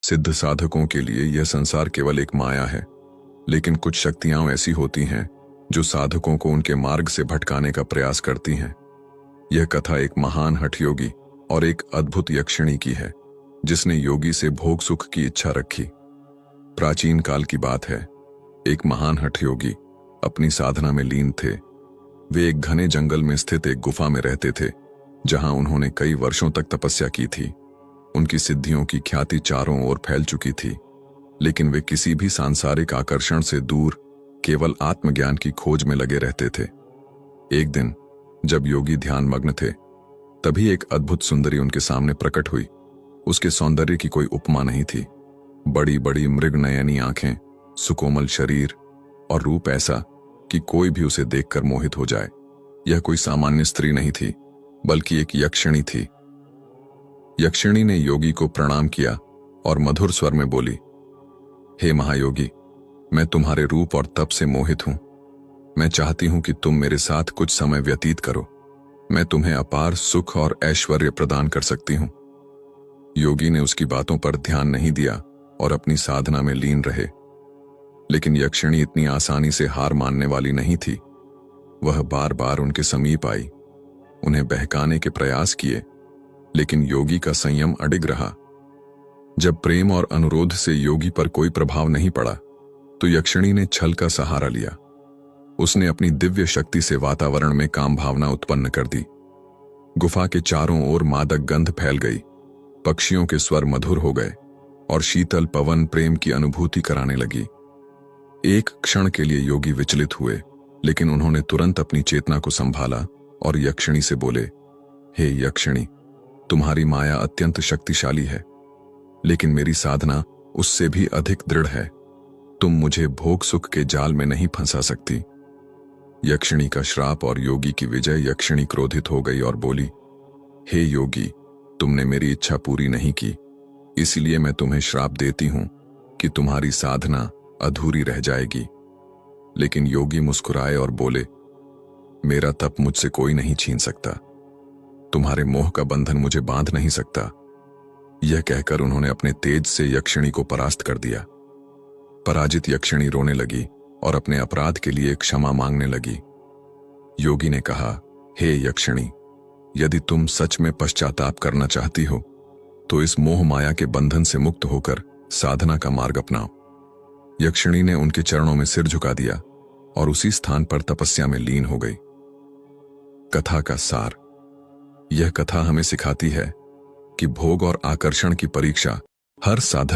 सिद्ध साधकों के लिए यह संसार केवल एक माया है, लेकिन कुछ शक्तियां ऐसी होती हैं जो साधकों को उनके मार्ग से भटकाने का प्रयास करती हैं। यह कथा एक महान हठयोगी और एक अद्भुत यक्षिणी की है, जिसने योगी से भोग सुख की इच्छा रखी। प्राचीन काल की बात है। एक महान हठयोगी अपनी साधना में लीन थे। वे एक घने जंगल में स्थित एक गुफा में रहते थे, जहां उन्होंने कई वर्षों तक तपस्या की थी। उनकी सिद्धियों की ख्याति चारों ओर फैल चुकी थी, लेकिन वे किसी भी सांसारिक आकर्षण से दूर केवल आत्मज्ञान की खोज में लगे रहते थे। एक दिन जब योगी ध्यान मग्न थे, तभी एक अद्भुत सुंदरी उनके सामने प्रकट हुई। उसके सौंदर्य की कोई उपमा नहीं थी। बड़ी बड़ी मृगनयनी आंखें, सुकोमल शरीर और रूप ऐसा कि कोई भी उसे देखकर मोहित हो जाए। यह कोई सामान्य स्त्री नहीं थी, बल्कि एक यक्षिणी थी। यक्षिणी ने योगी को प्रणाम किया और मधुर स्वर में बोली, हे महायोगी, मैं तुम्हारे रूप और तप से मोहित हूं। मैं चाहती हूं कि तुम मेरे साथ कुछ समय व्यतीत करो। मैं तुम्हें अपार सुख और ऐश्वर्य प्रदान कर सकती हूं। योगी ने उसकी बातों पर ध्यान नहीं दिया और अपनी साधना में लीन रहे। लेकिन यक्षिणी इतनी आसानी से हार मानने वाली नहीं थी। वह बार बार उनके समीप आई, उन्हें बहकाने के प्रयास किए, लेकिन योगी का संयम अडिग रहा। जब प्रेम और अनुरोध से योगी पर कोई प्रभाव नहीं पड़ा, तो यक्षिणी ने छल का सहारा लिया। उसने अपनी दिव्य शक्ति से वातावरण में काम भावना उत्पन्न कर दी। गुफा के चारों ओर मादक गंध फैल गई, पक्षियों के स्वर मधुर हो गए और शीतल पवन प्रेम की अनुभूति कराने लगी। एक क्षण के लिए योगी विचलित हुए, लेकिन उन्होंने तुरंत अपनी चेतना को संभाला और यक्षिणी से बोले, हे यक्षिणी, तुम्हारी माया अत्यंत शक्तिशाली है, लेकिन मेरी साधना उससे भी अधिक दृढ़ है। तुम मुझे भोग सुख के जाल में नहीं फंसा सकती। यक्षिणी का श्राप और योगी की विजय। यक्षिणी क्रोधित हो गई और बोली, हे योगी, तुमने मेरी इच्छा पूरी नहीं की, इसलिए मैं तुम्हें श्राप देती हूं कि तुम्हारी साधना अधूरी रह जाएगी। लेकिन योगी मुस्कुराए और बोले, मेरा तप मुझसे कोई नहीं छीन सकता। तुम्हारे मोह का बंधन मुझे बांध नहीं सकता। यह कहकर उन्होंने अपने तेज से यक्षिणी को परास्त कर दिया। पराजित यक्षिणी रोने लगी और अपने अपराध के लिए क्षमा मांगने लगी। योगी ने कहा, हे यक्षिणी, यदि तुम सच में पश्चाताप करना चाहती हो, तो इस मोह माया के बंधन से मुक्त होकर साधना का मार्ग अपनाओ। यक्षिणी ने उनके चरणों में सिर झुका दिया और उसी स्थान पर तपस्या में लीन हो गई। कथा का सार। यह कथा हमें सिखाती है कि भोग और आकर्षण की परीक्षा हर साधक